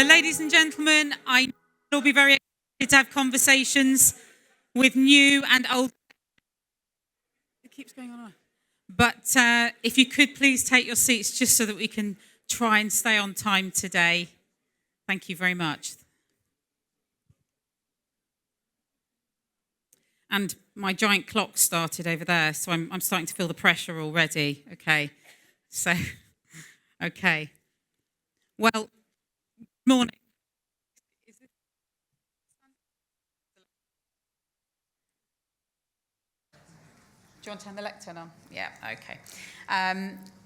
So, ladies and gentlemen, I will be very excited to have conversations with new and old. It keeps going on. But if you could please take your seats just so that we can try and stay on time today. Thank you very much. And my giant clock started over there, so I'm starting to feel the pressure already. Okay. So, okay. Well, good morning. Do you want to turn the lectern on? Yeah, okay.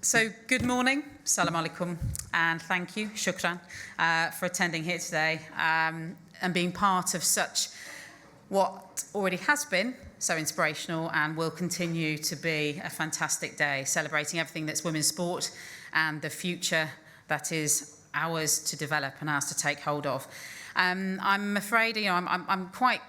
So good morning, salam alaikum, and thank you, shukran, for attending here today and being part of such what already has been so inspirational and will continue to be a fantastic day, celebrating everything that's women's sport and the future that is ours to develop and ours to take hold of. I'm afraid, I'm quite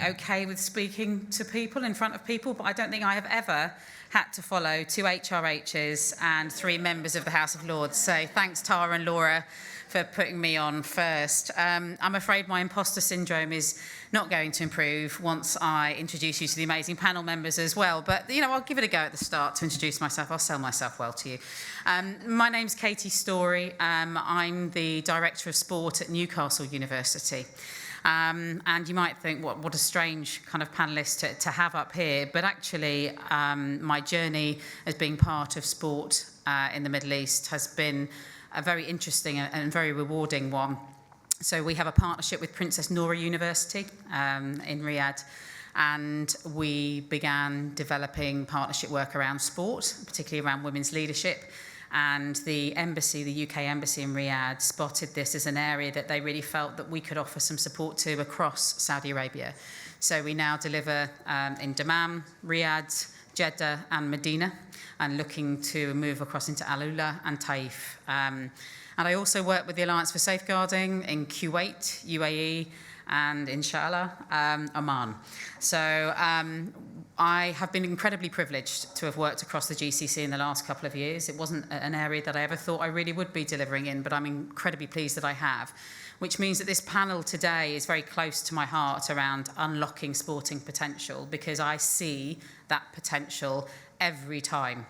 okay with speaking to people in front of people, but I don't think I have ever had to follow 2 HRHs and 3 members of the House of Lords. So thanks, Tara and Laura, for putting me on first. I'm afraid my imposter syndrome is not going to improve once I introduce you to the amazing panel members as well. But, I'll give it a go at the start to introduce myself. I'll sell myself well to you. My name's KATY STORIE. I'm the Director of Sport at Newcastle University. And you might think, what a strange kind of panellist to have up here. But actually, my journey as being part of sport in the Middle East has been a very interesting and very rewarding one. So we have a partnership with Princess Noura University in Riyadh, and we began developing partnership work around sport, particularly around women's leadership. And the embassy, the UK embassy in Riyadh, spotted this as an area that they really felt that we could offer some support to across Saudi Arabia. So we now deliver in Dammam, Riyadh, Jeddah and Medina, and looking to move across into Al Ula and Taif. And I also work with the Alliance for Safeguarding in Kuwait, UAE, and inshallah, Oman. So I have been incredibly privileged to have worked across the GCC in the last couple of years. It wasn't an area that I ever thought I really would be delivering in, but I'm incredibly pleased that I have, which means that this panel today is very close to my heart around unlocking sporting potential, because I see that potential every time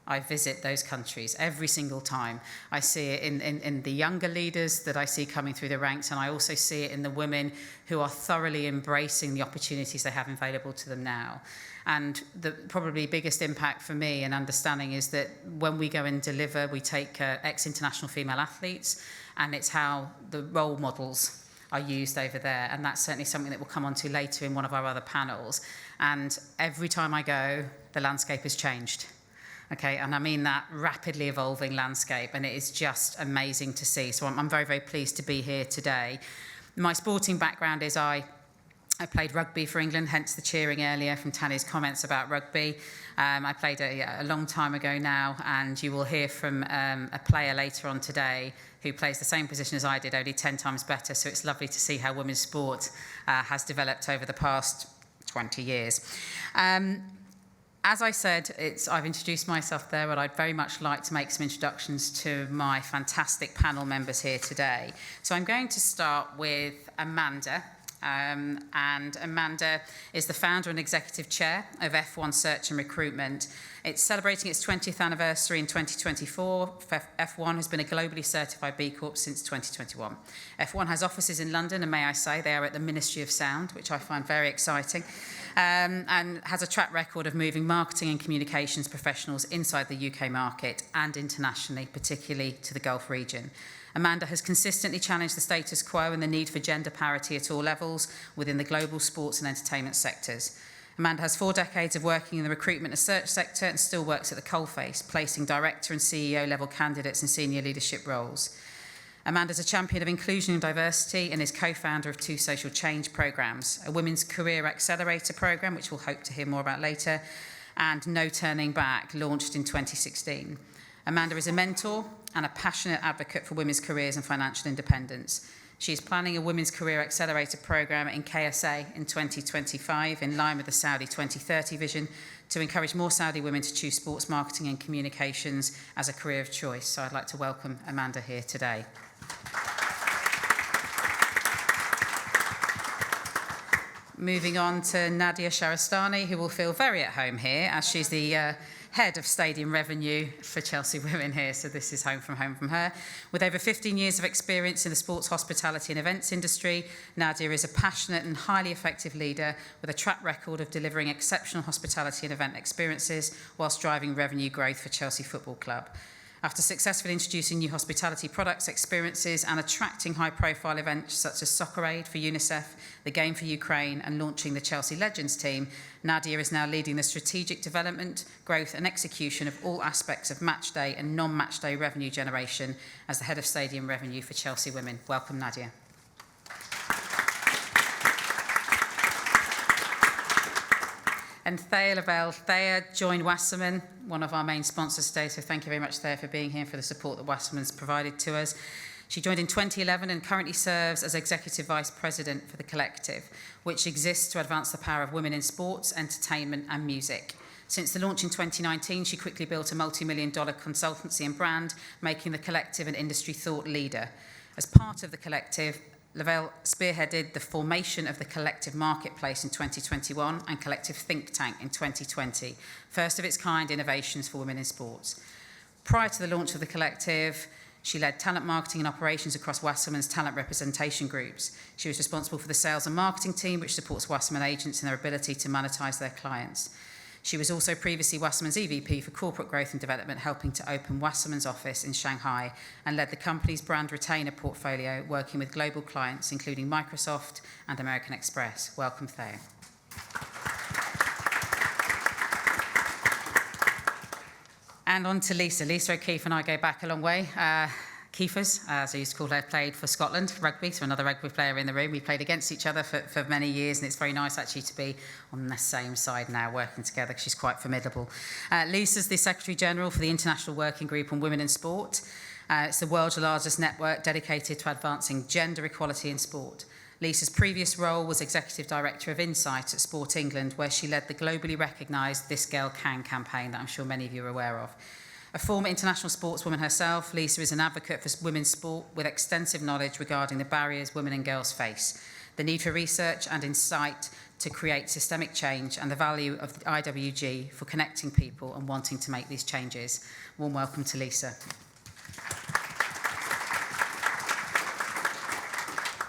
I visit those countries, every single time. I see it in the younger leaders that I see coming through the ranks, and I also see it in the women who are thoroughly embracing the opportunities they have available to them now. And the probably biggest impact for me and understanding is that when we go and deliver, we take ex-international female athletes, and it's how the role models are used over there. And that's certainly something that we'll come on to later in one of our other panels. And every time I go, the landscape has changed. Okay, and I mean that rapidly evolving landscape, and it is just amazing to see. So I'm very, very pleased to be here today. My sporting background is I played rugby for England, hence the cheering earlier from Tanya's comments about rugby. I played a long time ago now, and you will hear from a player later on today who plays the same position as I did, only 10 times better. So it's lovely to see how women's sport has developed over the past 20 years. As I said, I've introduced myself there, but I'd very much like to make some introductions to my fantastic panel members here today. So I'm going to start with Amanda. And Amanda is the founder and executive chair of F1 Search and Recruitment. It's celebrating its 20th anniversary in 2024. F1 has been a globally certified B Corp since 2021. F1 has offices in London, and may I say, they are at the Ministry of Sound, which I find very exciting, and has a track record of moving marketing and communications professionals inside the UK market and internationally, particularly to the Gulf region. Amanda has consistently challenged the status quo and the need for gender parity at all levels within the global sports and entertainment sectors. Amanda has 4 decades of working in the recruitment and search sector and still works at the coalface, placing director and CEO level candidates in senior leadership roles. Amanda is a champion of inclusion and diversity and is co-founder of 2 social change programs, a women's career accelerator program, which we'll hope to hear more about later, and No Turning Back, launched in 2016. Amanda is a mentor and a passionate advocate for women's careers and financial independence. She is planning a Women's Career Accelerator programme in KSA in 2025, in line with the Saudi 2030 vision, to encourage more Saudi women to choose sports marketing and communications as a career of choice. So I'd like to welcome Amanda here today. moving on to NADIA SHAHRESTANI, who will feel very at home here, as she's the head of stadium revenue for Chelsea Women here, so this is home from her. With over 15 years of experience in the sports, hospitality and events industry, Nadia is a passionate and highly effective leader with a track record of delivering exceptional hospitality and event experiences whilst driving revenue growth for Chelsea Football Club. After successfully introducing new hospitality products, experiences and attracting high-profile events such as Soccer Aid for UNICEF, the Game for Ukraine and launching the Chelsea Legends team, Nadia is now leading the strategic development, growth and execution of all aspects of match day and non-match day revenue generation as the head of stadium revenue for Chelsea Women. Welcome, Nadia. And THAYER joined WASSERMAN, one of our main sponsors today, so thank you very much, THAYER, for being here, for the support that WASSERMAN's provided to us. She joined in 2011 and currently serves as Executive Vice President for the Collective, which exists to advance the power of women in sports, entertainment and music. Since the launch in 2019, she quickly built a multi-million-dollar consultancy and brand, making the Collective an industry thought leader. As part of the Collective, LAVIELLE spearheaded the formation of the Collective Marketplace in 2021 and Collective Think Tank in 2020, first of its kind innovations for women in sports. Prior to the launch of the Collective, she led talent marketing and operations across Wasserman's talent representation groups. She was responsible for the sales and marketing team, which supports Wasserman agents in their ability to monetize their clients. She was also previously Wasserman's EVP for Corporate Growth and Development, helping to open Wasserman's office in Shanghai, and led the company's brand retainer portfolio, working with global clients, including Microsoft and American Express. Welcome, Thayer. And on to Lisa. Lisa O'Keefe and I go back a long way. Keefers, as I used to call her, played for Scotland rugby, so another rugby player in the room. We played against each other for many years, and it's very nice actually to be on the same side now, working together, because she's quite formidable. Lisa's the Secretary General for the International Working Group on Women in Sport. It's the world's largest network dedicated to advancing gender equality in sport. Lisa's previous role was Executive Director of Insight at Sport England, where she led the globally recognised This Girl Can campaign that I'm sure many of you are aware of. A former international sportswoman herself, Lisa is an advocate for women's sport with extensive knowledge regarding the barriers women and girls face, the need for research and insight to create systemic change, and the value of the IWG for connecting people and wanting to make these changes. Warm welcome to Lisa.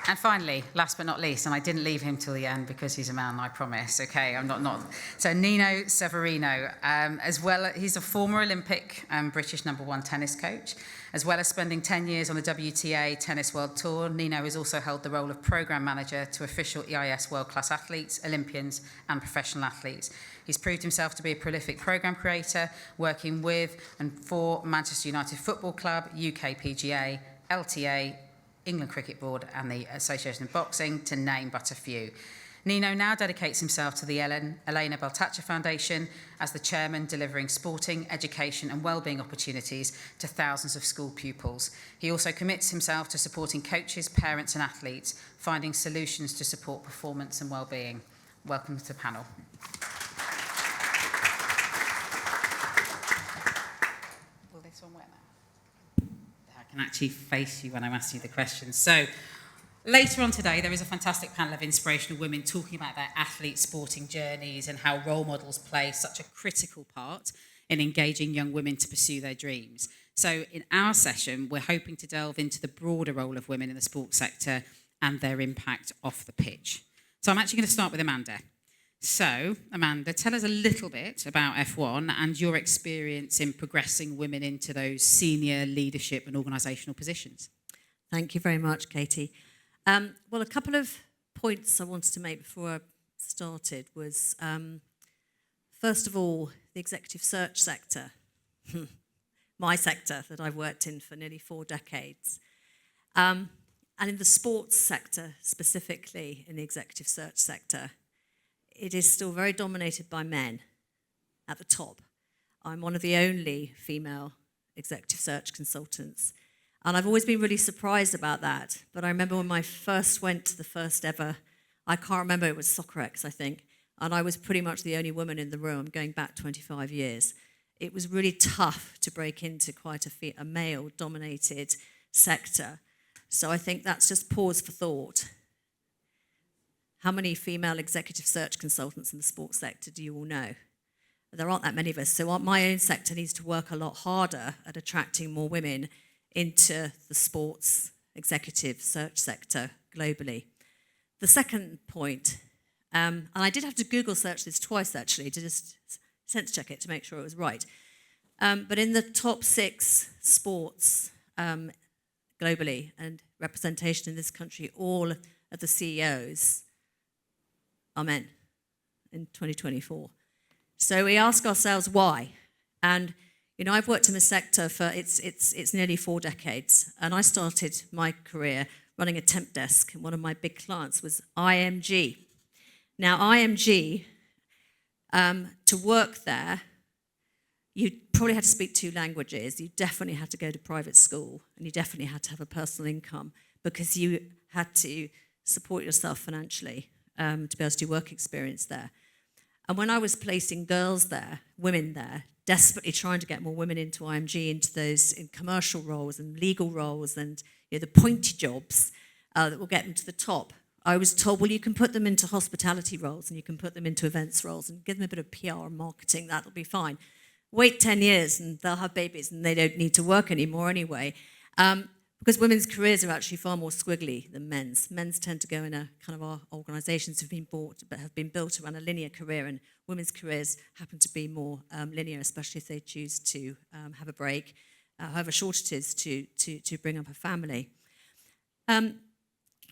And finally, last but not least, and I didn't leave him till the end because he's a man, I promise. Okay, I'm not. So NINO SEVERINO, he's a former Olympic British #1 tennis coach. As well as spending 10 years on the WTA Tennis World Tour, NINO has also held the role of program manager to official EIS world-class athletes, Olympians, and professional athletes. He's proved himself to be a prolific program creator, working with and for Manchester United Football Club, UK PGA, LTA, England Cricket Board and the Association of Boxing, to name but a few. Nino now dedicates himself to the Elena Baltaccia Foundation as the chairman, delivering sporting, education and wellbeing opportunities to thousands of school pupils. He also commits himself to supporting coaches, parents and athletes, finding solutions to support performance and wellbeing. Welcome to the panel. Will this one work now? I can actually face you when I'm asking you the questions. So later on today, there is a fantastic panel of inspirational women talking about their athlete sporting journeys and how role models play such a critical part in engaging young women to pursue their dreams. So in our session, we're hoping to delve into the broader role of women in the sports sector and their impact off the pitch. So I'm actually going to start with Amanda. So, Amanda, tell us a little bit about F1 and your experience in progressing women into those senior leadership and organisational positions. Thank you very much, Katie. Well, a couple of points I wanted to make before I started was, first of all, the executive search sector, my sector that I've worked in for nearly 4 decades. And in the sports sector, specifically in the executive search sector, it is still very dominated by men at the top. I'm one of the only female executive search consultants, and I've always been really surprised about that. But I remember when I first went to the first ever, I can't remember, it was SoccerX, I think, and I was pretty much the only woman in the room, going back 25 years. It was really tough to break into quite a male-dominated sector. So I think that's just pause for thought. how many female executive search consultants in the sports sector do you all know? There aren't that many of us. So my own sector needs to work a lot harder at attracting more women into the sports executive search sector globally. The second point, and I did have to Google search this twice actually to just sense check it to make sure it was right. But in the top 6 sports globally and representation in this country, all of the CEOs are men in 2024. So we ask ourselves why. And you know, I've worked in the sector for it's nearly 4 decades, and I started my career running a temp desk, and one of my big clients was IMG. Now, IMG, to work there, you probably had to speak 2 languages. You definitely had to go to private school, and you definitely had to have a personal income because you had to support yourself financially to be able to do work experience there. And when I was placing girls there, women there, desperately trying to get more women into IMG, into those in commercial roles and legal roles and the pointy jobs that will get them to the top, I was told, well, you can put them into hospitality roles and you can put them into events roles and give them a bit of PR and marketing, that'll be fine. Wait 10 years and they'll have babies and they don't need to work anymore anyway. Because women's careers are actually far more squiggly than men's. Men's tend to go in a kind of our organisations have been built around a linear career, and women's careers happen to be more linear, especially if they choose to have a break, however short it is, to bring up a family. And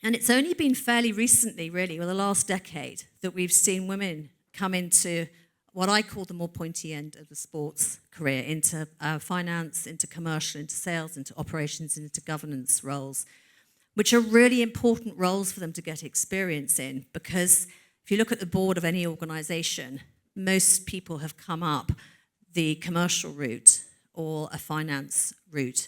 it's only been fairly recently, really, or the last decade, that we've seen women come into what I call the more pointy end of the sports career, into finance, into commercial, into sales, into operations, into governance roles, which are really important roles for them to get experience in, because if you look at the board of any organisation, most people have come up the commercial route or a finance route.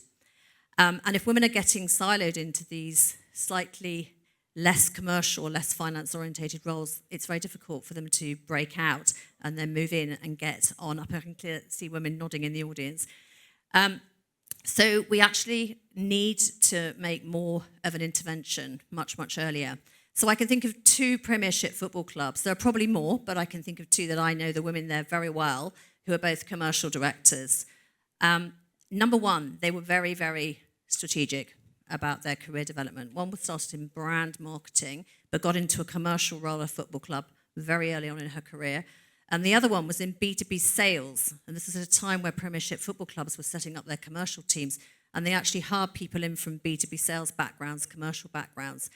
And if women are getting siloed into these slightly less commercial, less finance-orientated roles, it's very difficult for them to break out and then move in and get on. I can see women nodding in the audience. So we actually need to make more of an intervention much, much earlier. So I can think of 2 Premiership football clubs. There are probably more, but I can think of 2 that I know the women there very well, who are both commercial directors. Number 1, they were very, very strategic about their career development. One was started in brand marketing, but got into a commercial role at a football club very early on in her career. And the other one was in B2B sales. And this is at a time where Premiership football clubs were setting up their commercial teams, and they actually hired people in from B2B sales backgrounds, commercial backgrounds.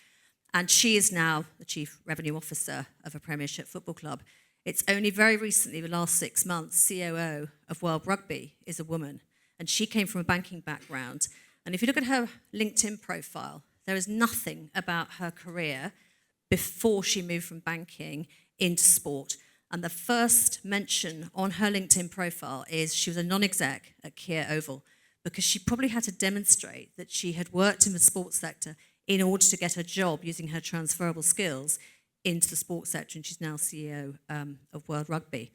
And she is now the Chief Revenue Officer of a Premiership football club. It's only very recently, the last 6 months, COO of World Rugby is a woman. And she came from a banking background. And if you look at her LinkedIn profile, there is nothing about her career before she moved from banking into sport. And the first mention on her LinkedIn profile is she was a non-exec at Kia Oval, because she probably had to demonstrate that she had worked in the sports sector in order to get a job using her transferable skills into the sports sector, and she's now CEO of World Rugby.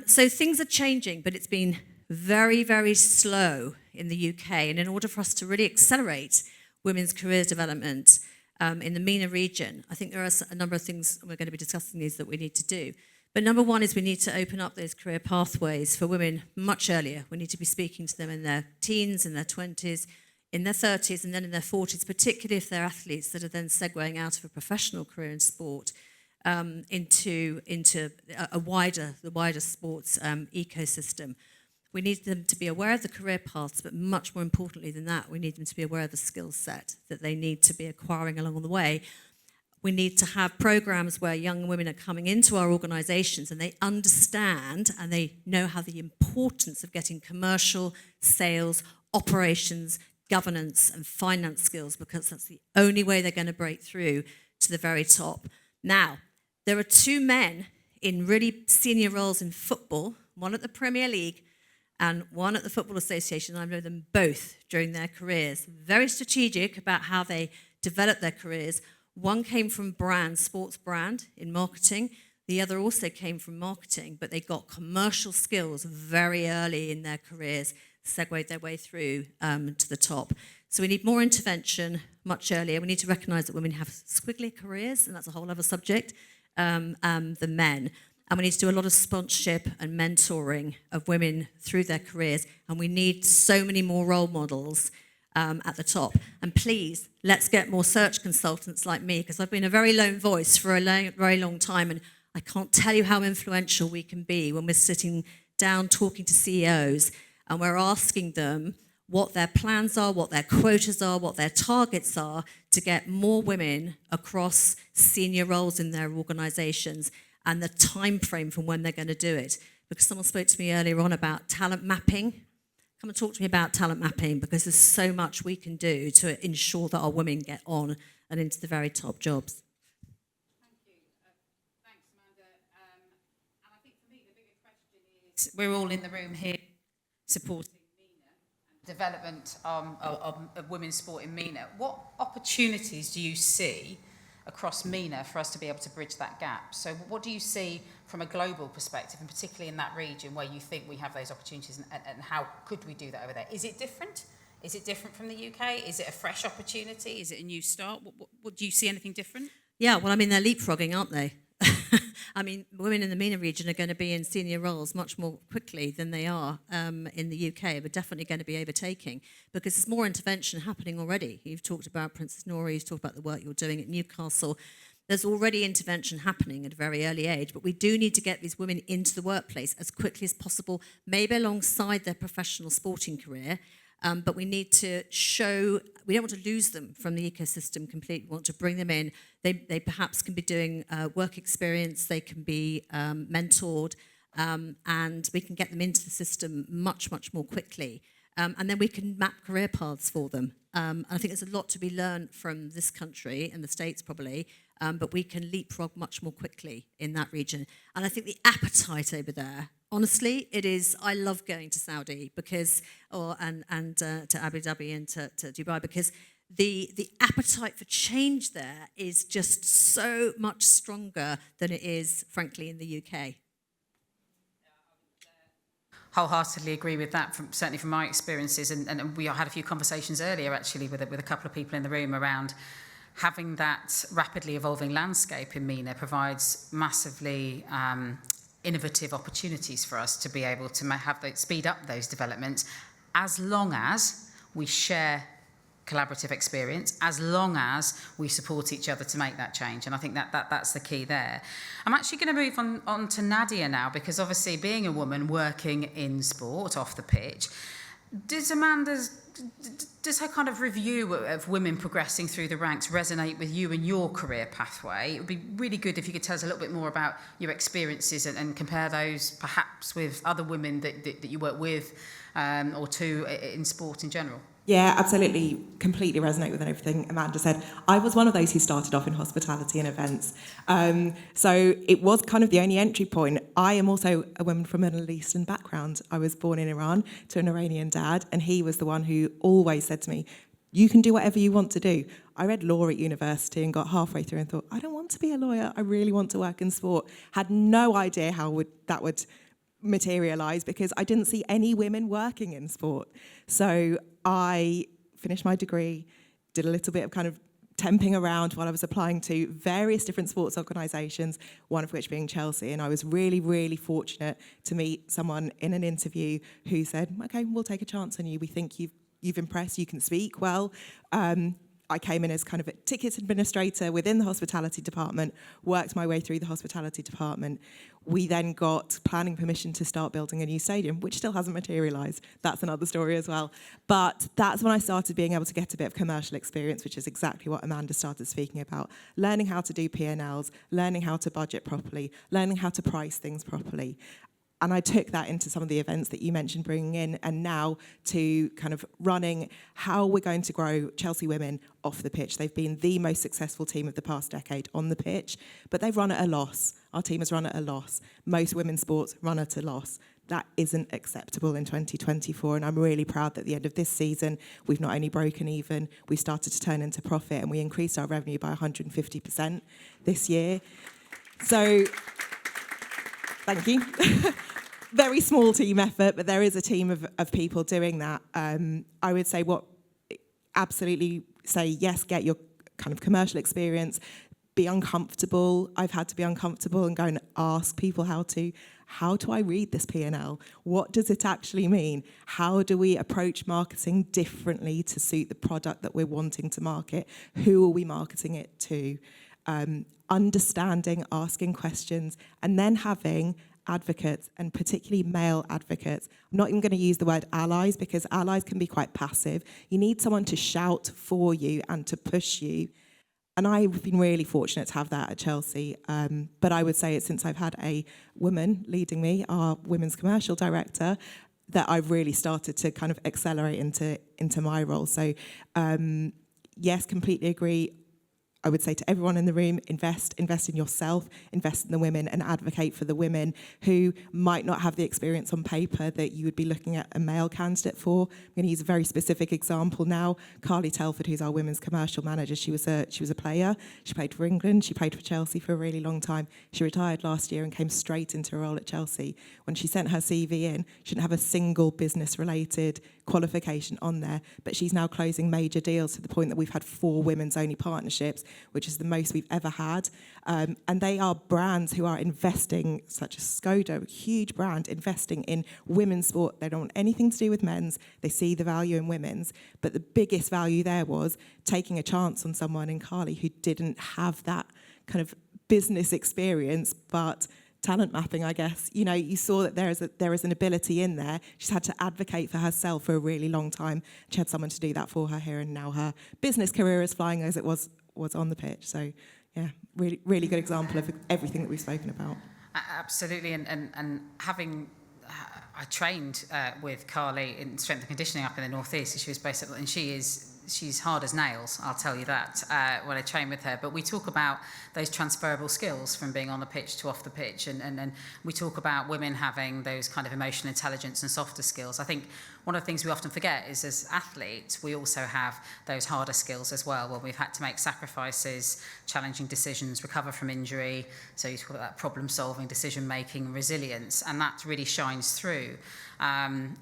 So things are changing, but it's been very, very slow in the UK. And in order for us to really accelerate women's career development in the MENA region, I think there are a number of things, and we're going to be discussing these, that we need to do. But number 1 is we need to open up those career pathways for women much earlier. We need to be speaking to them in their teens, in their 20s, in their 30s, and then in their 40s, particularly if they're athletes that are then segueing out of a professional career in sport into the wider sports ecosystem. We need them to be aware of the career paths, but much more importantly than that, we need them to be aware of the skill set that they need to be acquiring along the way. We need to have programs where young women are coming into our organisations and they understand and they know how the importance of getting commercial, sales, operations, governance and finance skills, because that's the only way they're going to break through to the very top. Now, there are 2 men in really senior roles in football, one at the Premier League and one at the Football Association. I know them both during their careers. Very strategic about how they developed their careers. One came from brand, sports brand in marketing. The other also came from marketing, but they got commercial skills very early in their careers segued their way through to the top. So we need more intervention much earlier. We need to recognise that women have squiggly careers, and that's a whole other subject, than men. And we need to do a lot of sponsorship and mentoring of women through their careers. And we need so many more role models at the top. And please, let's get more search consultants like me, because I've been a very lone voice for a very long time, and I can't tell you how influential we can be when we're sitting down talking to CEOs and we're asking them what their plans are, what their quotas are, what their targets are to get more women across senior roles in their organisations, and the time frame from when they're going to do it. Because someone spoke to me earlier on about talent mapping. Come and talk to me about talent mapping, because there's so much we can do to ensure that our women get on and into the very top jobs. Thank you. Thanks, Amanda. And I think for me, the bigger question is, we're all in the room here supporting MENA and development of women's sport in MENA. What opportunities do you see across MENA for us to be able to bridge that gap? So what do you see from a global perspective, and particularly in that region where you think we have those opportunities, and how could we do that over there? Is it different? Is it different from the UK? Is it a fresh opportunity? Is it a new start? What do you see anything different? Yeah, well, I mean, they're leapfrogging, aren't they? I mean, women in the MENA region are going to be in senior roles much more quickly than they are in the UK. We're definitely going to be overtaking, because there's more intervention happening already. You've talked about Princess Noor, you've talked about the work you're doing at Newcastle. There's already intervention happening at a very early age, but we do need to get these women into the workplace as quickly as possible, maybe alongside their professional sporting career. But we need to show, we don't want to lose them from the ecosystem completely. We want to bring them in. They perhaps can be doing work experience, they can be mentored, and we can get them into the system much, much more quickly. And then we can map career paths for them. And I think there's a lot to be learned from this country and the States probably, but we can leapfrog much more quickly in that region. And I think the appetite over there, honestly, it is. I love going to Saudi because, and to Abu Dhabi and to Dubai, because the appetite for change there is just so much stronger than it is, frankly, in the UK. Wholeheartedly agree with that, certainly from my experiences, and we had a few conversations earlier actually with a couple of people in the room around having that rapidly evolving landscape in MENA provides massively innovative opportunities for us to be able to speed up those developments, as long as we share collaborative experience, as long as we support each other to make that change. And I think that's the key there. I'm actually going to move on to Nadia now, because obviously being a woman working in sport off the pitch, does her kind of review of women progressing through the ranks resonate with you and your career pathway? It would be really good if you could tell us a little bit more about your experiences and compare those perhaps with other women that you work with or to in sport in general. Yeah, absolutely, completely resonate with everything Amanda said. I was one of those who started off in hospitality and events. So it was kind of the only entry point. I am also a woman from a Middle Eastern background. I was born in Iran to an Iranian dad, and he was the one who always said to me, you can do whatever you want to do. I read law at university and got halfway through and thought, I don't want to be a lawyer. I really want to work in sport. Had no idea how that would materialise, because I didn't see any women working in sport. So I finished my degree, did a little bit of kind of temping around while I was applying to various different sports organisations, one of which being Chelsea. And I was really, really fortunate to meet someone in an interview who said, okay, we'll take a chance on you. We think you've impressed, you can speak well. I came in as kind of a ticket administrator within the hospitality department, worked my way through the hospitality department. We then got planning permission to start building a new stadium, which still hasn't materialised. That's another story as well. But that's when I started being able to get a bit of commercial experience, which is exactly what Amanda started speaking about. Learning how to do P&Ls, learning how to budget properly, learning how to price things properly. And I took that into some of the events that you mentioned bringing in, and now to kind of running how we're going to grow Chelsea women off the pitch. They've been the most successful team of the past decade on the pitch, but they've run at a loss. Our team has run at a loss. Most women's sports run at a loss. That isn't acceptable in 2024, and I'm really proud that at the end of this season, we've not only broken even, we started to turn into profit, and we increased our revenue by 150% this year. So, thank you. very small team effort, but there is a team of people doing that. I would say absolutely say yes, get your kind of commercial experience, be uncomfortable. I've had to be uncomfortable and go and ask people how do I read this P&L? What does it actually mean? How do we approach marketing differently to suit the product that we're wanting to market? Who are we marketing it to? Understanding, asking questions, and then having advocates, and particularly male advocates. I'm not even going to use the word allies because allies can be quite passive. You need someone to shout for you and to push you. And I've been really fortunate to have that at Chelsea. But I would say it's since I've had a woman leading me, our women's commercial director, that I've really started to kind of accelerate into my role. So yes, completely agree. I would say to everyone in the room, invest in yourself, invest in the women, and advocate for the women who might not have the experience on paper that you would be looking at a male candidate for. I'm going to use a very specific example now. Carly Telford, who's our women's commercial manager, she was a player. She played for England. She played for Chelsea for a really long time. She retired last year and came straight into a role at Chelsea. When she sent her CV in, she didn't have a single business-related qualification on there, but she's now closing major deals to the point that we've had 4 women's-only partnerships, which is the most we've ever had. And they are brands who are investing, such as Skoda, a huge brand, investing in women's sport. They don't want anything to do with men's. They see the value in women's. But the biggest value there was taking a chance on someone in Carly who didn't have that kind of business experience, but talent mapping, I guess. You know, you saw that there is an ability in there. She's had to advocate for herself for a really long time. She had someone to do that for her here, and now her business career is flying as it was on the pitch. So, yeah, really, really good example of everything that we've spoken about. Absolutely, and having... I trained with Carly in strength and conditioning up in the northeast. She was based at, and she's hard as nails, I'll tell you that, when I train with her. But we talk about those transferable skills from being on the pitch to off the pitch, and we talk about women having those kind of emotional intelligence and softer skills. I think one of the things we often forget is as athletes, we also have those harder skills as well, where we've had to make sacrifices, challenging decisions, recover from injury. So you talk about that problem-solving, decision-making, resilience, and that really shines through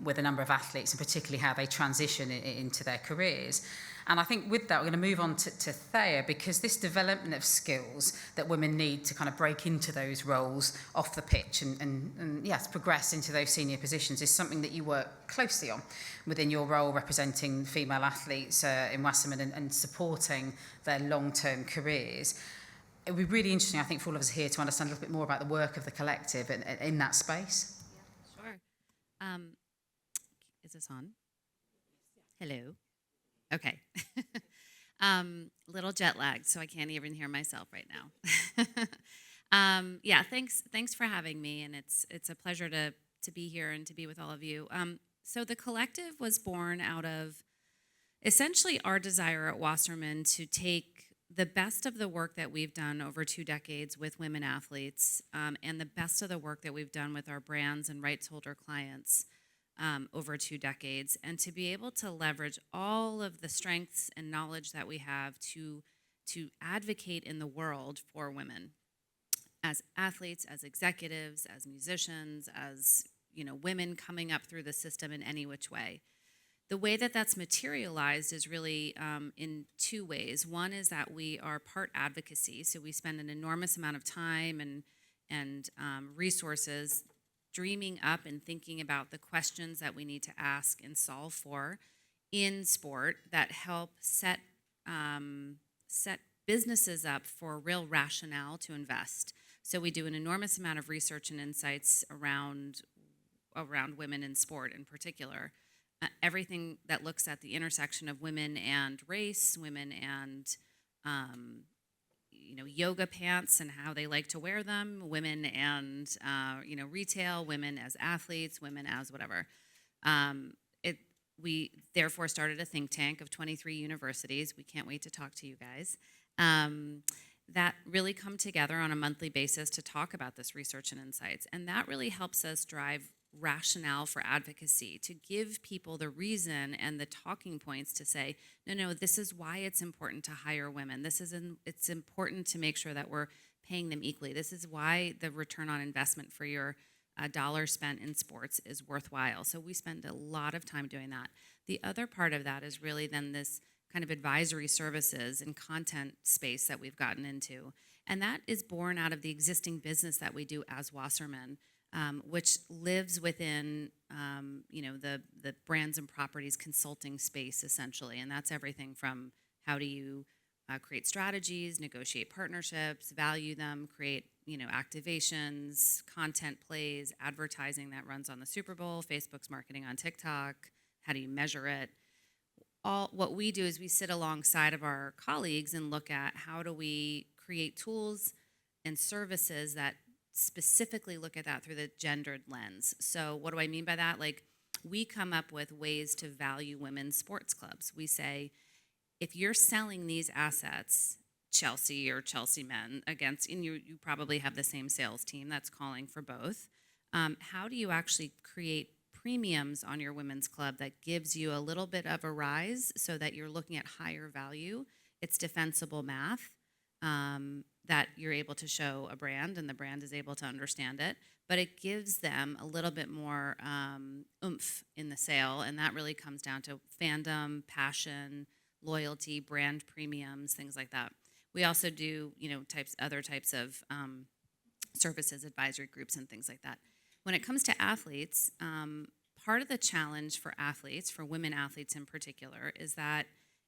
with a number of athletes, and particularly how they transition into their careers. And I think with that, we're going to move on to THAYER, because this development of skills that women need to kind of break into those roles off the pitch and yes, progress into those senior positions is something that you work closely on within your role representing female athletes in WASSERMAN and supporting their long-term careers. It would be really interesting, I think, for all of us here to understand a little bit more about the work of the collective in that space. Yeah, sure. Is this on? Hello. Okay. Little jet lagged, so I can't even hear myself right now. Yeah, thanks for having me, and it's a pleasure to be here and to be with all of you. So the collective was born out of essentially our desire at Wasserman to take the best of the work that we've done over 2 decades with women athletes, and the best of the work that we've done with our brands and rights holder clients over 2 decades, and to be able to leverage all of the strengths and knowledge that we have to advocate in the world for women as athletes, as executives, as musicians, as women coming up through the system in any which way. The way that that's materialized is really in 2 ways. One is that we are part advocacy, so we spend an enormous amount of time and resources dreaming up and thinking about the questions that we need to ask and solve for in sport that help set businesses up for real rationale to invest. So we do an enormous amount of research and insights around women in sport in particular. Everything that looks at the intersection of women and race, women and yoga pants and how they like to wear them, women and retail, women as athletes, women as whatever. We therefore started a think tank of 23 universities. We can't wait to talk to you guys. That really come together on a monthly basis to talk about this research and insights. And that really helps us drive rationale for advocacy, to give people the reason and the talking points to say, no, this is why it's important to hire women. It's important to make sure that we're paying them equally. This is why the return on investment for your a dollar spent in sports is worthwhile. So we spend a lot of time doing that. The other part of that is really then this kind of advisory services and content space that we've gotten into. And that is born out of the existing business that we do as Wasserman, which lives within, the brands and properties consulting space, essentially. And that's everything from how do you create strategies, negotiate partnerships, value them, create, activations, content plays, advertising that runs on the Super Bowl, Facebook's marketing on TikTok, how do you measure it? All what we do is we sit alongside of our colleagues and look at how do we create tools and services that specifically look at that through the gendered lens. So what do I mean by that? Like, we come up with ways to value women's sports clubs. We say, if you're selling these assets, Chelsea or Chelsea men against, and you probably have the same sales team that's calling for both, how do you actually create premiums on your women's club that gives you a little bit of a rise so that you're looking at higher value? It's defensible math that you're able to show a brand and the brand is able to understand it, but it gives them a little bit more oomph in the sale, and that really comes down to fandom, passion, loyalty, brand premiums, things like that. We also do, other types of services, advisory groups, and things like that. When it comes to athletes, part of the challenge for athletes, for women athletes in particular, is that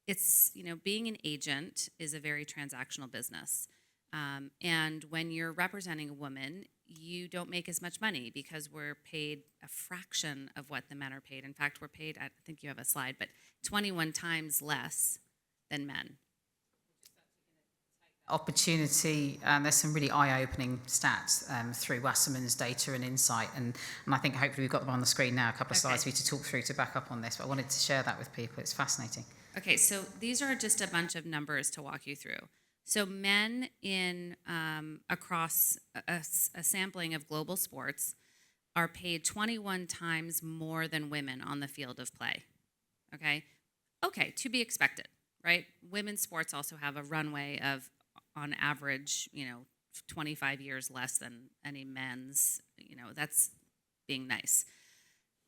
it's, being an agent is a very transactional business. And when you're representing a woman, you don't make as much money because we're paid a fraction of what the men are paid. In fact, we're paid, I think you have a slide, but 21 times less than men. Opportunity, there's some really eye-opening stats through Wasserman's data and insight, and I think hopefully we've got them on the screen now, a couple of slides for you to talk through to back up on this, but I wanted to share that with people. It's fascinating. Okay, so these are just a bunch of numbers to walk you through. So men in across a sampling of global sports are paid 21 times more than women on the field of play. Okay, to be expected, right? Women's sports also have a runway of, on average, 25 years less than any men's. That's being nice.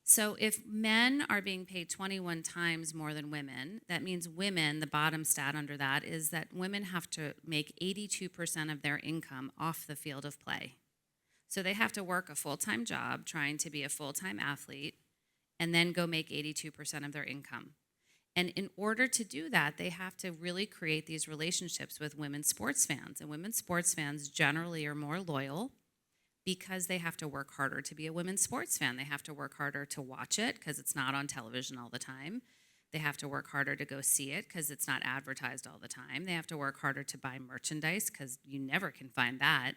So if men are being paid 21 times more than women, that means women, the bottom stat under that is that women have to make 82% of their income off the field of play. So they have to work a full-time job trying to be a full-time athlete and then go make 82% of their income. And in order to do that, they have to really create these relationships with women's sports fans. And women's sports fans generally are more loyal because they have to work harder to be a women's sports fan. They have to work harder to watch it because it's not on television all the time. They have to work harder to go see it because it's not advertised all the time. They have to work harder to buy merchandise because you never can find that.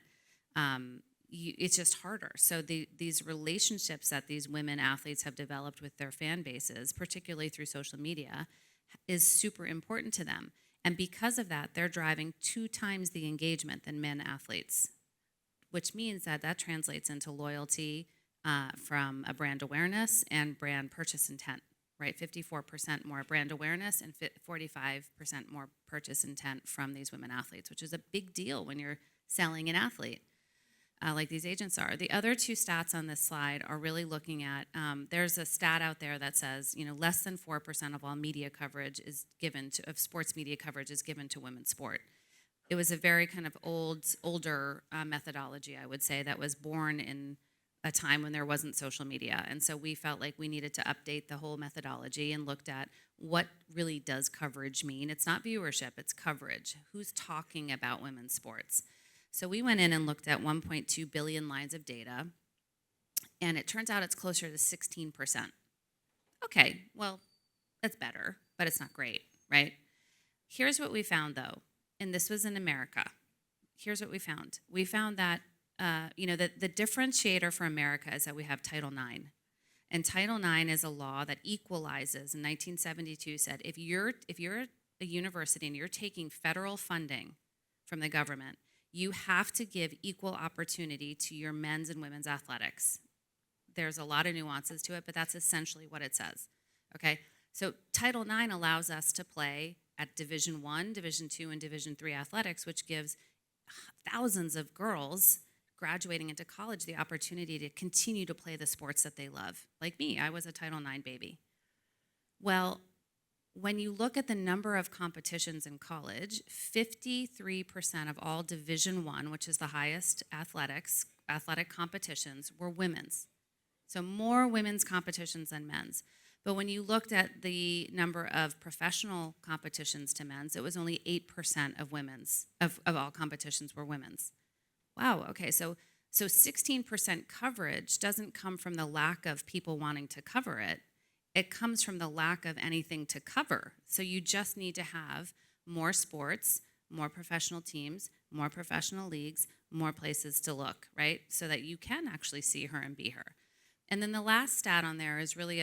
It's just harder. So these relationships that these women athletes have developed with their fan bases, particularly through social media, is super important to them. And because of that, they're driving 2 times the engagement than men athletes, which means that translates into loyalty from a brand awareness and brand purchase intent, right? 54% more brand awareness and 45% more purchase intent from these women athletes, which is a big deal when you're selling an athlete like these agents are. The other 2 stats on this slide are really looking at, there's a stat out there that says, less than 4% of all media coverage is given to, of sports media coverage is given to women's sport. It was a very kind of older methodology, I would say, that was born in a time when there wasn't social media. And so we felt like we needed to update the whole methodology and looked at what really does coverage mean. It's not viewership, it's coverage. Who's talking about women's sports? So we went in and looked at 1.2 billion lines of data, and it turns out it's closer to 16%. Okay, well, that's better, but it's not great, right? Here's what we found, though, and this was in America. Here's what we found. We found that, the differentiator for America is that we have Title IX. And Title IX is a law that equalizes. In 1972 said, if you're a university and you're taking federal funding from the government, you have to give equal opportunity to your men's and women's athletics. There's a lot of nuances to it, but that's essentially what it says, okay? So Title IX allows us to play at Division I, Division II, and Division III athletics, which gives thousands of girls graduating into college the opportunity to continue to play the sports that they love. Like me, I was a Title IX baby. Well, when you look at the number of competitions in college, 53% of all Division I, which is the highest athletic competitions, were women's. So more women's competitions than men's. But when you looked at the number of professional competitions to men's, it was only 8% of women's, of all competitions were women's. Wow, okay, so 16% coverage doesn't come from the lack of people wanting to cover it. It comes from the lack of anything to cover. So you just need to have more sports, more professional teams, more professional leagues, more places to look, right? So that you can actually see her and be her. And then the last stat on there is really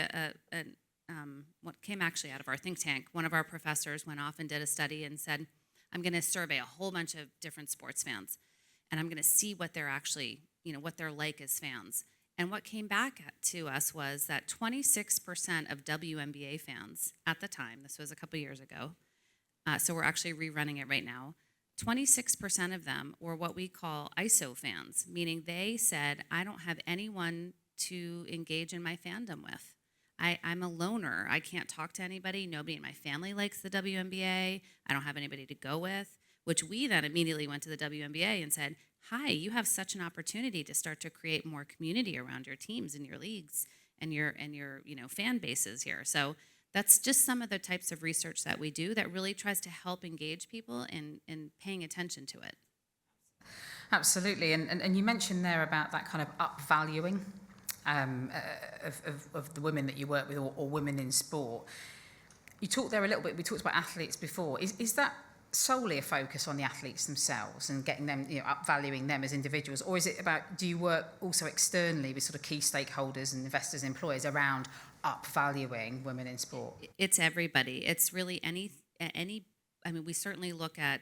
what came actually out of our think tank. One of our professors went off and did a study and said, I'm going to survey a whole bunch of different sports fans, and I'm going to see what they're actually, what they're like as fans. And what came back to us was that 26% of WNBA fans at the time, this was a couple years ago, so we're actually rerunning it right now, 26% of them were what we call ISO fans, meaning they said, I don't have anyone to engage in my fandom with. I'm a loner. I can't talk to anybody. Nobody in my family likes the WNBA. I don't have anybody to go with, which we then immediately went to the WNBA and said, hi, you have such an opportunity to start to create more community around your teams and your leagues and your fan bases here. So that's just some of the types of research that we do that really tries to help engage people in paying attention to it. Absolutely, and you mentioned there about that kind of upvaluing of the women that you work with or women in sport. You talked there a little bit, we talked about athletes before. Is that solely a focus on the athletes themselves and getting them, upvaluing them as individuals, or is it about, do you work also externally with sort of key stakeholders and investors and employers around upvaluing women in sport? It's everybody. It's really any. I mean, we certainly look at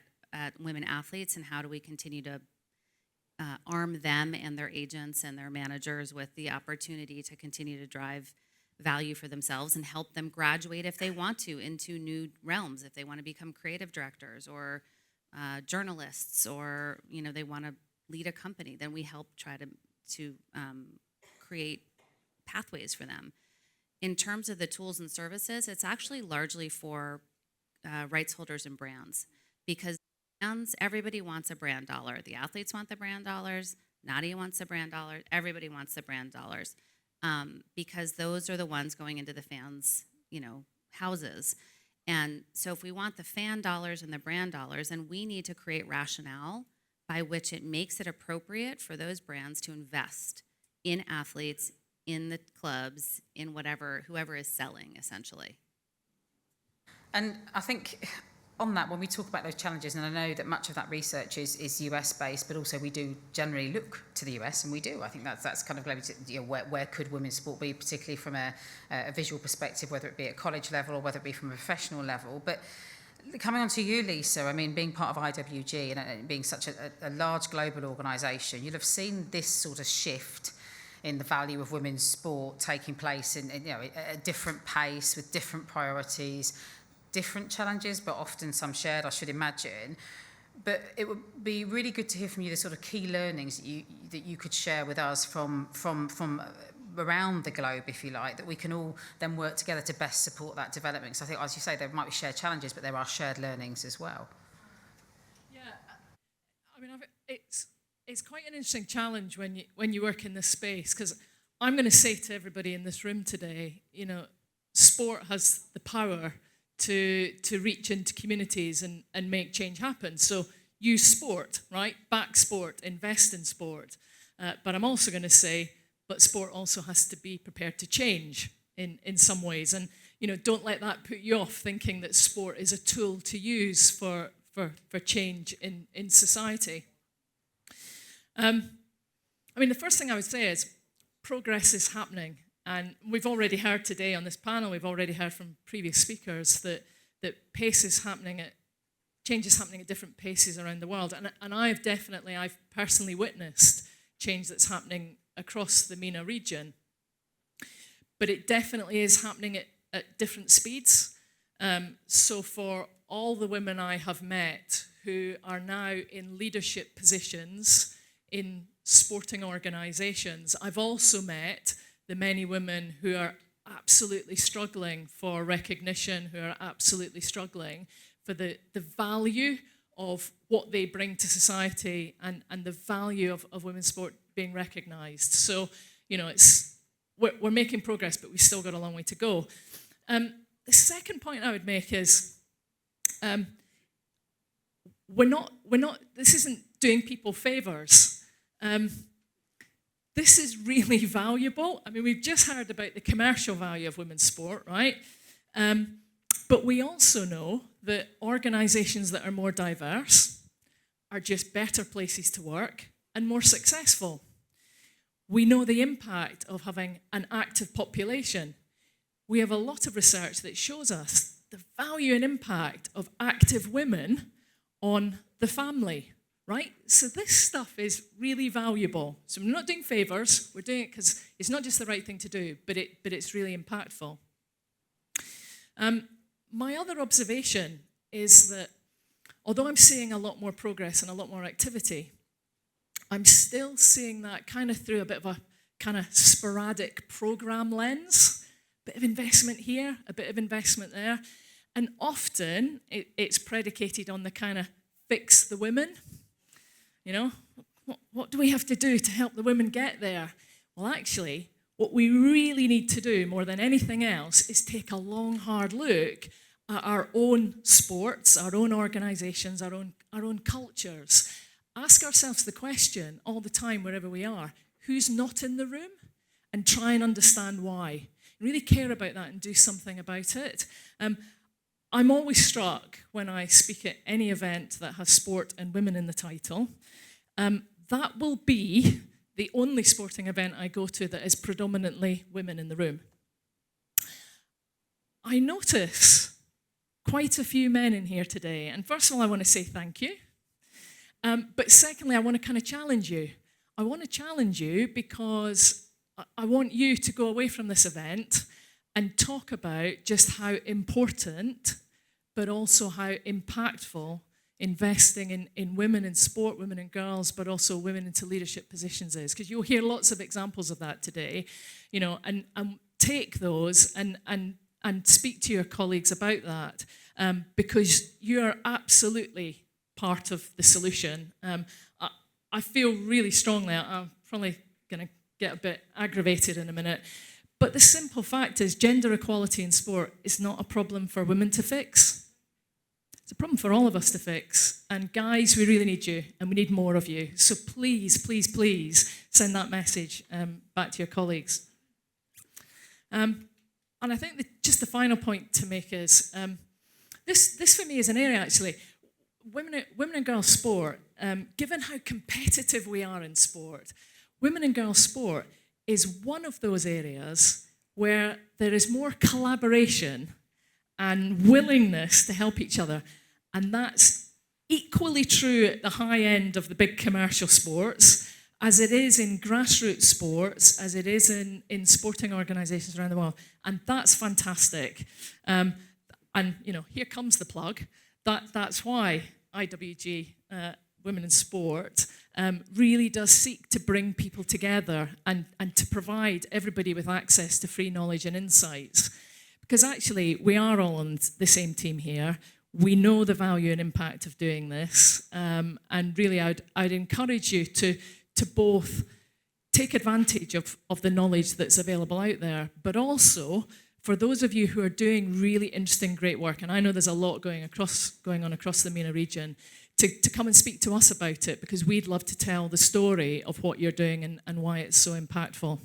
women athletes and how do we continue to arm them and their agents and their managers with the opportunity to continue to drive value for themselves and help them graduate if they want to into new realms, if they want to become creative directors or journalists, or they want to lead a company, then we help try to create pathways for them. In terms of the tools and services, it's actually largely for rights holders and brands, because brands, everybody wants a brand dollar. The athletes want the brand dollars, NADIA wants the brand dollars, everybody wants the brand dollars. Because those are the ones going into the fans, houses. And so if we want the fan dollars and the brand dollars, then we need to create rationale by which it makes it appropriate for those brands to invest in athletes, in the clubs, in whoever is selling, essentially. And I think on that, when we talk about those challenges, and I know that much of that research is US based, but also we do generally look to the US, and we do. I think that's kind of where could women's sport be, particularly from a visual perspective, whether it be at college level or whether it be from a professional level. But coming on to you, Lisa, I mean, being part of IWG and being such a large global organisation, you'll have seen this sort of shift in the value of women's sport taking place in at a different pace with different priorities, different challenges, but often some shared, I should imagine. But it would be really good to hear from you the sort of key learnings that you could share with us from around the globe, if you like, that we can all then work together to best support that development. So I think, as you say, there might be shared challenges, but there are shared learnings as well. Yeah, I mean, it's quite an interesting challenge when you work in this space, because I'm going to say to everybody in this room today, sport has the power to reach into communities and make change happen. So use sport, right? Back sport, invest in sport. But I'm also going to say, but sport also has to be prepared to change in some ways. And, don't let that put you off thinking that sport is a tool to use for change in society. I mean, the first thing I would say is progress is happening. And we've already heard today on this panel, we've already heard from previous speakers that change is happening at different paces around the world. And I've personally witnessed change that's happening across the MENA region. But it definitely is happening at different speeds. So for all the women I have met who are now in leadership positions in sporting organisations, I've also met the many women who are absolutely struggling for recognition, who are absolutely struggling for the value of what they bring to society and the value of women's sport being recognised. So, you know, we're making progress, but we've still got a long way to go. The second point I would make is this isn't doing people favours. This is really valuable. I mean, we've just heard about the commercial value of women's sport, right? But we also know that organisations that are more diverse are just better places to work and more successful. We know the impact of having an active population. We have a lot of research that shows us the value and impact of active women on the family, right? So this stuff is really valuable. So we're not doing favours, we're doing it because it's not just the right thing to do, but it's really impactful. My other observation is that although I'm seeing a lot more progress and a lot more activity, I'm still seeing that kind of through a bit of a kind of sporadic program lens, a bit of investment here, a bit of investment there, and often it's predicated on the kind of fix the women. You know, what do we have to do to help the women get there? Well, actually, what we really need to do more than anything else is take a long, hard look at our own sports, our own organisations, our own cultures. Ask ourselves the question all the time, wherever we are, who's not in the room? And try and understand why. Really care about that and do something about it. I'm always struck when I speak at any event that has sport and women in the title. That will be the only sporting event I go to that is predominantly women in the room. I notice quite a few men in here today, and first of all, I want to say thank you. But secondly, I want to kind of challenge you. I want to challenge you because I want you to go away from this event and talk about just how important, but also how impactful investing in women in sport, women and girls, but also women into leadership positions is. Because you'll hear lots of examples of that today, you know, and take those and speak to your colleagues about that, because you are absolutely part of the solution. I feel really strongly, I'm probably going to get a bit aggravated in a minute, but the simple fact is gender equality in sport is not a problem for women to fix. It's a problem for all of us to fix. And guys, we really need you, and we need more of you. So please, please, please send that message back to your colleagues. And I think that just the final point to make is, this for me is an area actually, women and girls sport, given how competitive we are in sport, women and girls sport is one of those areas where there is more collaboration and willingness to help each other. And that's equally true at the high end of the big commercial sports, as it is in grassroots sports, as it is in sporting organisations around the world. And that's fantastic. And, you know, here comes the plug. That's why IWG, Women in Sport, really does seek to bring people together and to provide everybody with access to free knowledge and insights. Because actually, we are all on the same team here. We know the value and impact of doing this. And really, I'd encourage you to both take advantage of the knowledge that's available out there, but also for those of you who are doing really interesting, great work, and I know there's a lot going on across the MENA region, to come and speak to us about it, because we'd love to tell the story of what you're doing and why it's so impactful.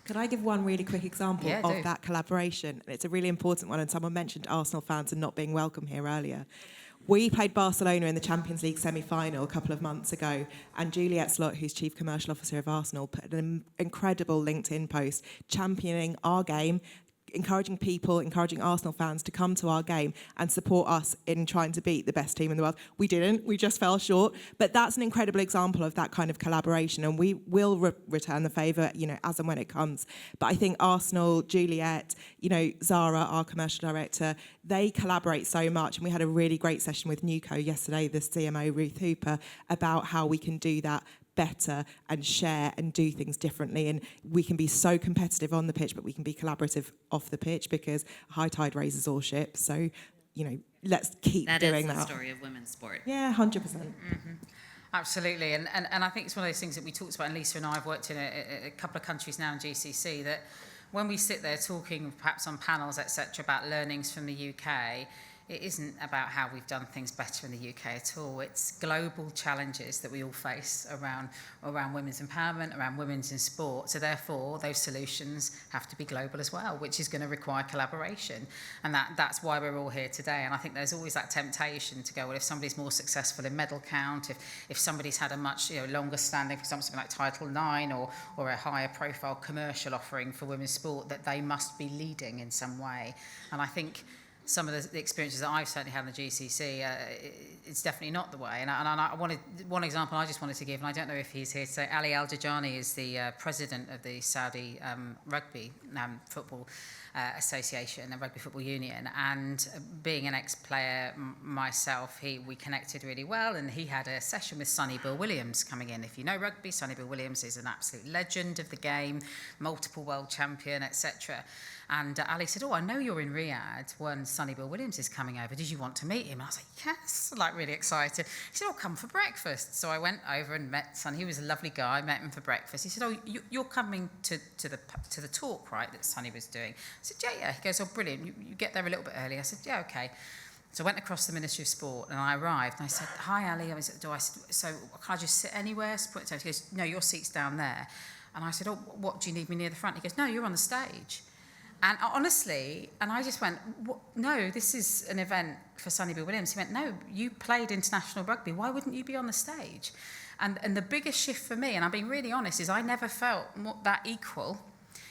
Could I give one really quick example Yeah, of do. that collaboration? It's a really important one, and someone mentioned Arsenal fans and not being welcome here earlier. We played Barcelona in the Champions League semi-final a couple of months ago, and Juliette Slot, who's Chief Commercial Officer of Arsenal, put an incredible LinkedIn post championing our game, encouraging Arsenal fans to come to our game and support us in trying to beat the best team in the world. We didn't, we just fell short. But that's an incredible example of that kind of collaboration, and we will return the favour, you know, as and when it comes. But I think Arsenal, Juliette, you know, Zara, our commercial director, they collaborate so much, and we had a really great session with NewCo yesterday, the CMO Ruth Hooper, about how we can do that better and share and do things differently. And we can be so competitive on the pitch, but we can be collaborative off the pitch, because high tide raises all ships. So, you know, let's keep doing that. That is the story of women's sport. Yeah, 100%. Absolutely, and I think it's one of those things that we talked about, and Lisa and I have worked in a couple of countries now in GCC, that when we sit there talking perhaps on panels, etc., about learnings from the UK, it isn't about how we've done things better in the UK at all. It's global challenges that we all face around women's empowerment, around women's in sport. So therefore, those solutions have to be global as well, which is going to require collaboration. And that's why we're all here today. And I think there's always that temptation to go, well, if somebody's more successful in medal count, if somebody's had a much longer standing, for example, something like Title IX or a higher profile commercial offering for women's sport, that they must be leading in some way. And I think some of the experiences that I've certainly had in the GCC, it's definitely not the way. And I wanted one example I just wanted to give, and I don't know if he's here today. Ali Al-Jajani is the president of the Saudi Rugby Football Association, the Rugby Football Union, and being an ex-player myself, we connected really well, and he had a session with Sonny Bill Williams coming in. If you know rugby, Sonny Bill Williams is an absolute legend of the game, multiple world champion, etc. And Ali said, I know you're in Riyadh when Sonny Bill Williams is coming over. Did you want to meet him? And I was like, yes, like really excited. He said, come for breakfast. So I went over and met Sonny. He was a lovely guy, met him for breakfast. He said, you're coming to the talk, right, that Sonny was doing? I said, yeah. He goes, brilliant. You get there a little bit early. I said, yeah, okay. So I went across the Ministry of Sport and I arrived and I said, hi, Ali. I said, so can I just sit anywhere? He goes, no, your seat's down there. And I said, what, do you need me near the front? He goes, no, you're on the stage. And honestly, and I just went, no, this is an event for Sonny Bill Williams. He went, no, you played international rugby. Why wouldn't you be on the stage? And the biggest shift for me, and I'm being really honest, is I never felt that equal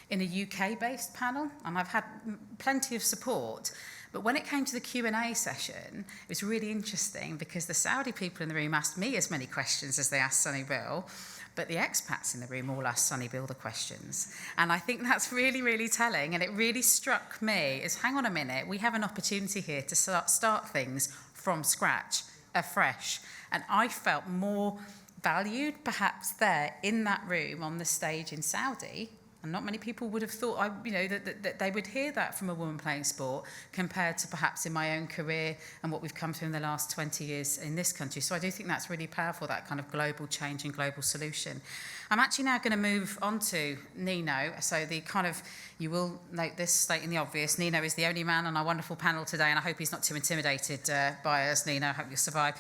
in a UK-based panel. And I've had plenty of support. But when it came to the Q&A session, it was really interesting because the Saudi people in the room asked me as many questions as they asked Sonny Bill. But the expats in the room all asked Sonny Bill the questions. And I think that's really, really telling. And it really struck me as, hang on a minute, we have an opportunity here to start things from scratch, afresh. And I felt more valued perhaps there in that room on the stage in Saudi. And not many people would have thought, that they would hear that from a woman playing sport compared to perhaps in my own career and what we've come through in the last 20 years in this country. So I do think that's really powerful, that kind of global change and global solution. I'm actually now going to move on to NINO. So you will note this, stating the obvious, NINO is the only man on our wonderful panel today, and I hope he's not too intimidated by us, NINO. I hope you'll survive.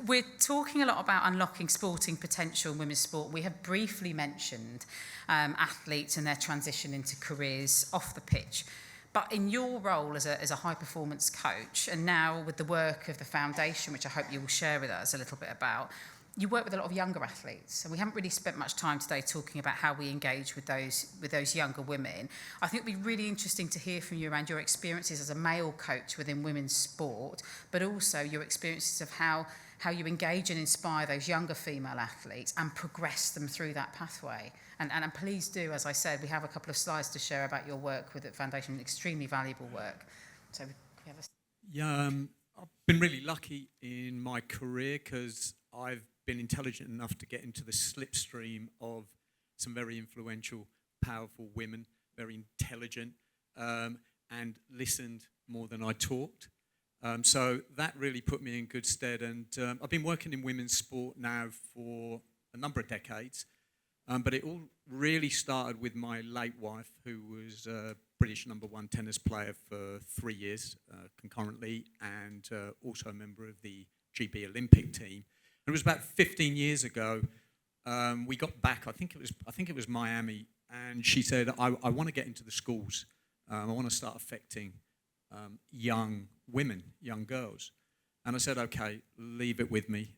We're talking a lot about unlocking sporting potential in women's sport. We have briefly mentioned athletes and their transition into careers off the pitch. But in your role as a high-performance coach, and now with the work of the foundation, which I hope you will share with us a little bit about, you work with a lot of younger athletes, and we haven't really spent much time today talking about how we engage with those younger women. I think it would be really interesting to hear from you around your experiences as a male coach within women's sport, but also your experiences of how you engage and inspire those younger female athletes and progress them through that pathway. And please do, as I said, we have a couple of slides to share about your work with the foundation, extremely valuable work. So we have a... Yeah, I've been really lucky in my career because I've been intelligent enough to get into the slipstream of some very influential, powerful women, very intelligent, and listened more than I talked. So that really put me in good stead. And I've been working in women's sport now for a number of decades. But it all really started with my late wife, who was a British #1 tennis player for 3 years concurrently, and also a member of the GB Olympic team. And it was about 15 years ago. We got back. I think it was Miami, and she said, "I want to get into the schools. I want to start affecting young women, young girls." And I said, "Okay, leave it with me."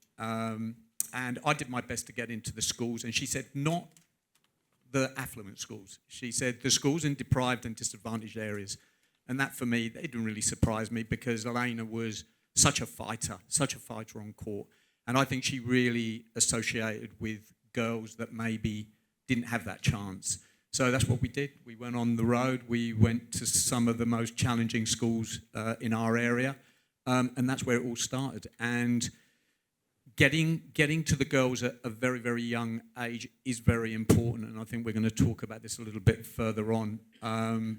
And I did my best to get into the schools. And she said, not the affluent schools. She said, the schools in deprived and disadvantaged areas. And that, for me, it didn't really surprise me because Elena was such a fighter on court. And I think she really associated with girls that maybe didn't have that chance. So that's what we did. We went on the road. We went to some of the most challenging schools in our area. And that's where it all started. And getting to the girls at a very, very young age is very important, and I think we're going to talk about this a little bit further on.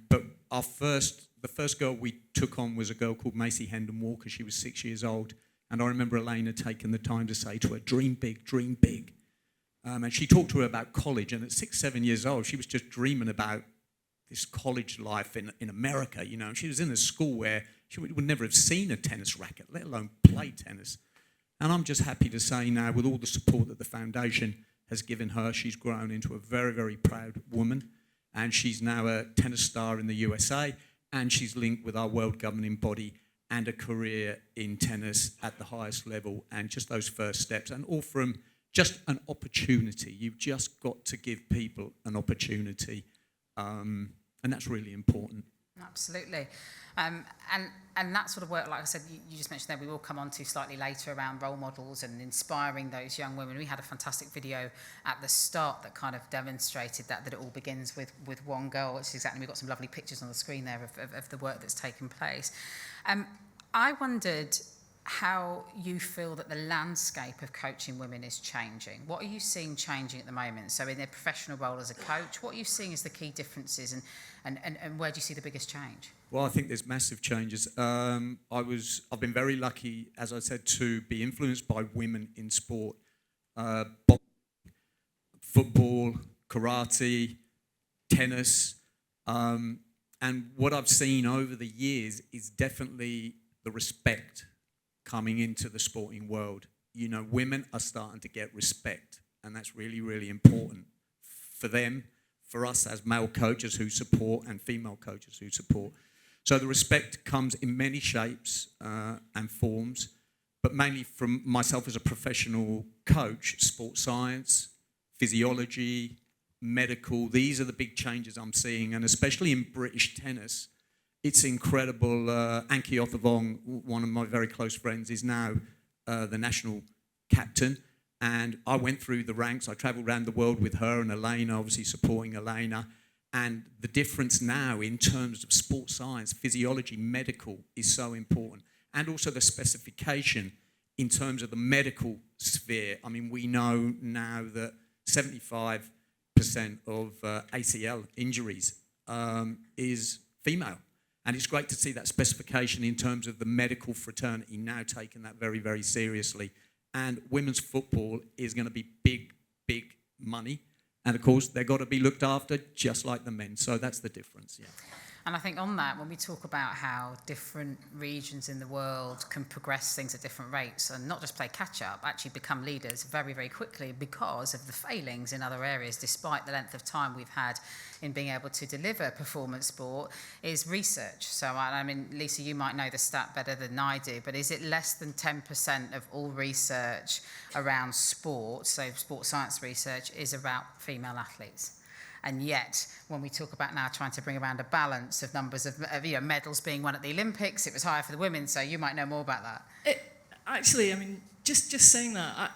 But the first girl we took on was a girl called Macy Hendon Walker. She was 6 years old, and I remember Elena taking the time to say to her, "Dream big, dream big." And she talked to her about college, and at 6, 7 years old, she was just dreaming about this college life in America. You know, she was in a school where she would never have seen a tennis racket, let alone play tennis. And I'm just happy to say now, with all the support that the foundation has given her, she's grown into a very, very proud woman. And she's now a tennis star in the USA, and she's linked with our world governing body and a career in tennis at the highest level, and just those first steps, and all from just an opportunity. You've just got to give people an opportunity, and that's really important. Absolutely. And that sort of work, like I said, you just mentioned there, we will come on to slightly later around role models and inspiring those young women. We had a fantastic video at the start that kind of demonstrated that it all begins with one girl. It's exactly, we've got some lovely pictures on the screen there of the work that's taken place. I wondered how you feel that the landscape of coaching women is changing. What are you seeing changing at the moment? So in their professional role as a coach, what are you seeing as the key differences, and where do you see the biggest change? Well, I think there's massive changes. I've been very lucky, as I said, to be influenced by women in sport, football, karate, tennis, and what I've seen over the years is definitely the respect coming into the sporting world. You know, women are starting to get respect, and that's really, really important for them, for us as male coaches who support and female coaches who support. So the respect comes in many shapes and forms, but mainly from myself as a professional coach, sports science, physiology, medical. These are the big changes I'm seeing, and especially in British tennis, it's incredible. Anki Othawong, one of my very close friends, is now the national captain. And I went through the ranks. I travelled around the world with her and Elena, obviously supporting Elena. And the difference now in terms of sports science, physiology, medical is so important. And also the specification in terms of the medical sphere. I mean, we know now that 75% of ACL injuries is female. And it's great to see that specification in terms of the medical fraternity now taking that very, very seriously. And women's football is going to be big, big money. And, of course, they've got to be looked after just like the men. So that's the difference, yeah. And I think on that, when we talk about how different regions in the world can progress things at different rates and not just play catch-up, actually become leaders very, very quickly because of the failings in other areas, despite the length of time we've had in being able to deliver performance sport, is research. So, I mean, Lisa, you might know the stat better than I do, but is it less than 10% of all research around sport, so sports science research, is about female athletes? And yet, when we talk about now trying to bring around a balance of numbers of medals being won at the Olympics, it was higher for the women, so you might know more about that. Actually, I mean, just saying that,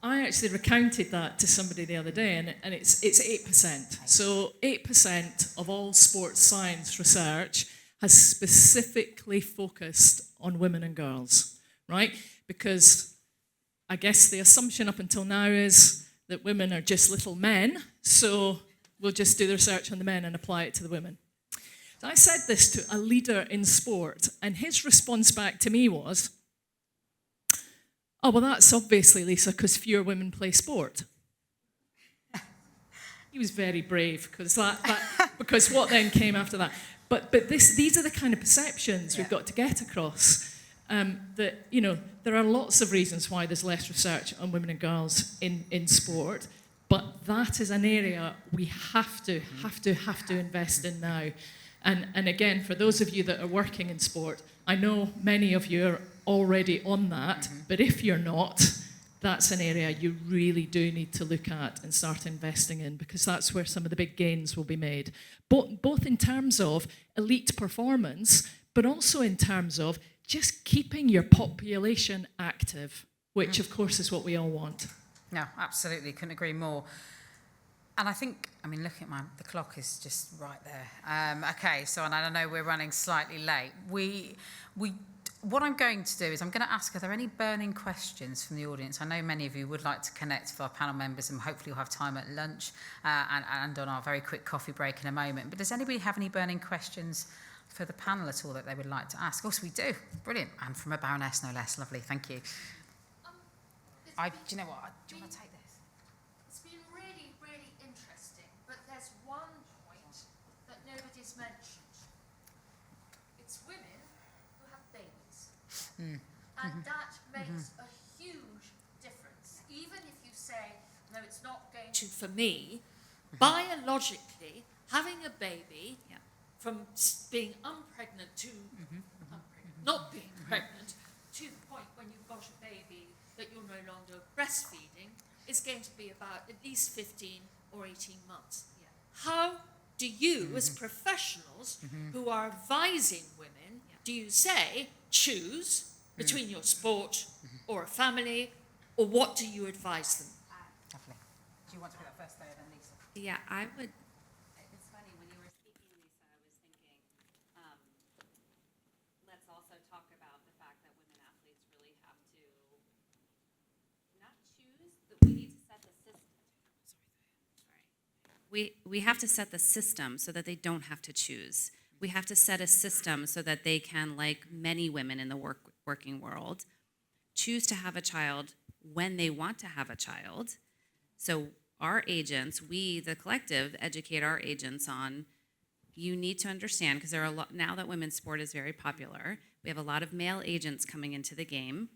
I actually recounted that to somebody the other day, and it's 8%. So 8% of all sports science research has specifically focused on women and girls, right? Because I guess the assumption up until now is that women are just little men, so we'll just do the research on the men and apply it to the women. So I said this to a leader in sport, and his response back to me was, "Oh, well, that's obviously, Lisa, because fewer women play sport." He was very brave, because because what then came after that? But these are the kind of perceptions we've got to get across. That, you know, there are lots of reasons why there's less research on women and girls in sport. But that is an area we have to invest in now. And again, for those of you that are working in sport, I know many of you are already on that, but if you're not, that's an area you really do need to look at and start investing in, because that's where some of the big gains will be made. Both in terms of elite performance, but also in terms of just keeping your population active, which of course is what we all want. No, absolutely, couldn't agree more. And I think, I mean, looking at the clock is just right there. Okay, so and I know we're running slightly late. what I'm going to do is I'm going to ask, are there any burning questions from the audience? I know many of you would like to connect with our panel members, and hopefully you'll have time at lunch and on our very quick coffee break in a moment. But does anybody have any burning questions for the panel at all that they would like to ask? Oh, so we do. Brilliant. And from a Baroness, no less. Lovely. Thank you. Do you know what? Do you want to take this? It's been really, really interesting, but there's one point that nobody's mentioned. It's women who have babies. And that makes a huge difference. Even if you say, no, it's not going to, for me, biologically, having a baby from being unpregnant to not being pregnant to the point when you've got a baby that you're no longer breastfeeding is going to be about at least 15 or 18 months. How do you, as professionals who are advising women, do you say, choose between your sport or a family, or what do you advise them? Lovely. Do you want to put that first there, then Lisa? Yeah, I would. It's funny, when you were speaking, Lisa, I was thinking, let's also talk about the fact that women athletes really have to not choose, but we need to set the system. We have to set the system so that they don't have to choose. We have to set a system so that they can, like many women in the working world, choose to have a child when they want to have a child. So our agents, we, the collective, educate our agents on, you need to understand, because there are a lot, now that women's sport is very popular, we have a lot of male agents coming into the game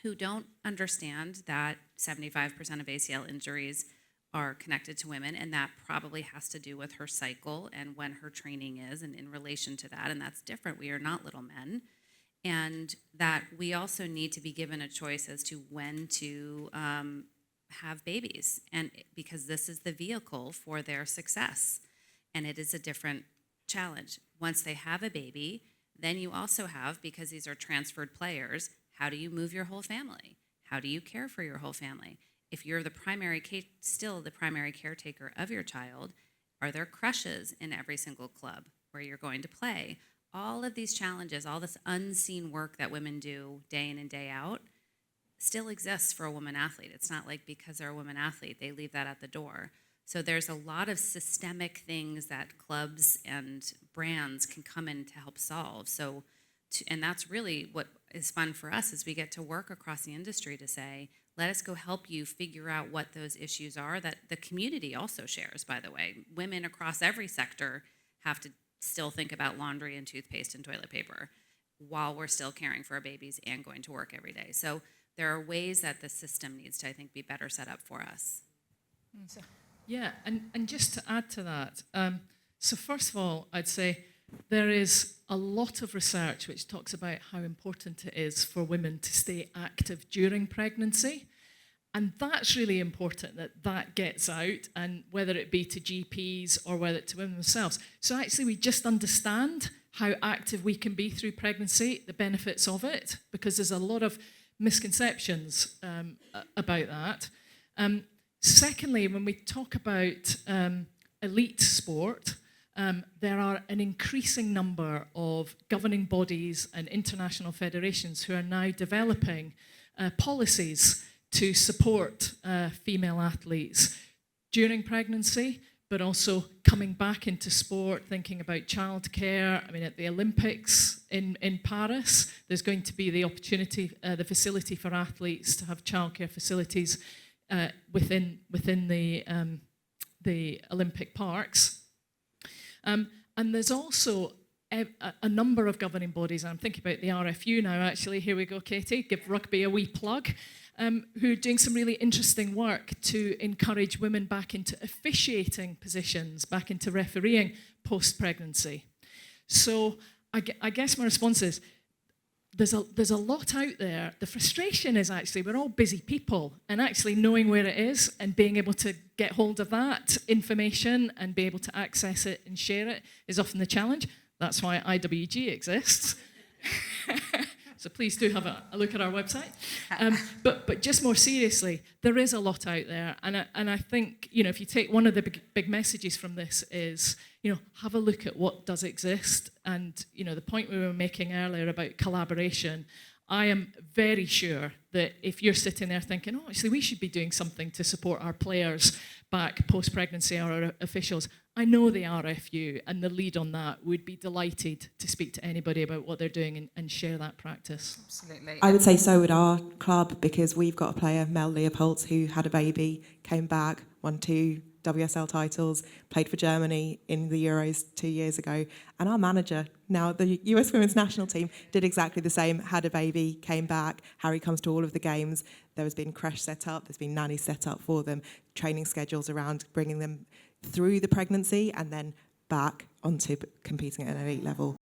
who don't understand that 75% of ACL injuries are connected to women, and that probably has to do with her cycle and when her training is, and in relation to that, and that's different. We are not little men. And that we also need to be given a choice as to when to have babies, and because this is the vehicle for their success, and it is a different challenge. Once they have a baby, then you also have, because these are transferred players, how do you move your whole family? How do you care for your whole family? If you're still the primary caretaker of your child, are there crushes in every single club where you're going to play? All of these challenges, all this unseen work that women do day in and day out, still exists for a woman athlete. It's not like because they're a woman athlete, they leave that at the door. So there's a lot of systemic things that clubs and brands can come in to help solve. And that's really what is fun for us, is we get to work across the industry to say, let us go help you figure out what those issues are that the community also shares, by the way. Women across every sector have to still think about laundry and toothpaste and toilet paper while we're still caring for our babies and going to work every day. So there are ways that the system needs to, I think, be better set up for us. Yeah, and just to add to that, so first of all, I'd say there is a lot of research which talks about how important it is for women to stay active during pregnancy. And that's really important that that gets out, and whether it be to GPs or whether it's to women themselves. So actually we just understand how active we can be through pregnancy, the benefits of it, because there's a lot of misconceptions about that. Secondly, when we talk about elite sport, there are an increasing number of governing bodies and international federations who are now developing policies to support female athletes during pregnancy, but also coming back into sport, thinking about childcare. I mean, at the Olympics in Paris, there's going to be the opportunity, the facility for athletes to have childcare facilities within the Olympic parks. And there's also a number of governing bodies. I'm thinking about the RFU now, actually. Here we go, Katy. Give rugby a wee plug. Who are doing some really interesting work to encourage women back into officiating positions, back into refereeing post-pregnancy. So I guess my response is, there's a lot out there. The frustration is actually we're all busy people, and actually knowing where it is and being able to get hold of that information and be able to access it and share it is often the challenge. That's why IWG exists. So please do have a look at our website. But just more seriously, there is a lot out there, and I think, you know, if you take one of the big messages from this is, have a look at what does exist. And, the point we were making earlier about collaboration, I am very sure that if you're sitting there thinking, oh, actually, we should be doing something to support our players back post-pregnancy or our officials, I know the RFU and the lead on that would be delighted to speak to anybody about what they're doing and share that practice. Absolutely. I would say so would our club, because we've got a player, Mel Leopolds, who had a baby, came back, won 2 WSL titles, played for Germany in the Euros 2 years ago. And our manager, now the US women's national team, did exactly the same, had a baby, came back. Harry comes to all of the games. There has been creche set up, there's been nannies set up for them, training schedules around bringing them through the pregnancy and then back onto competing at an elite level.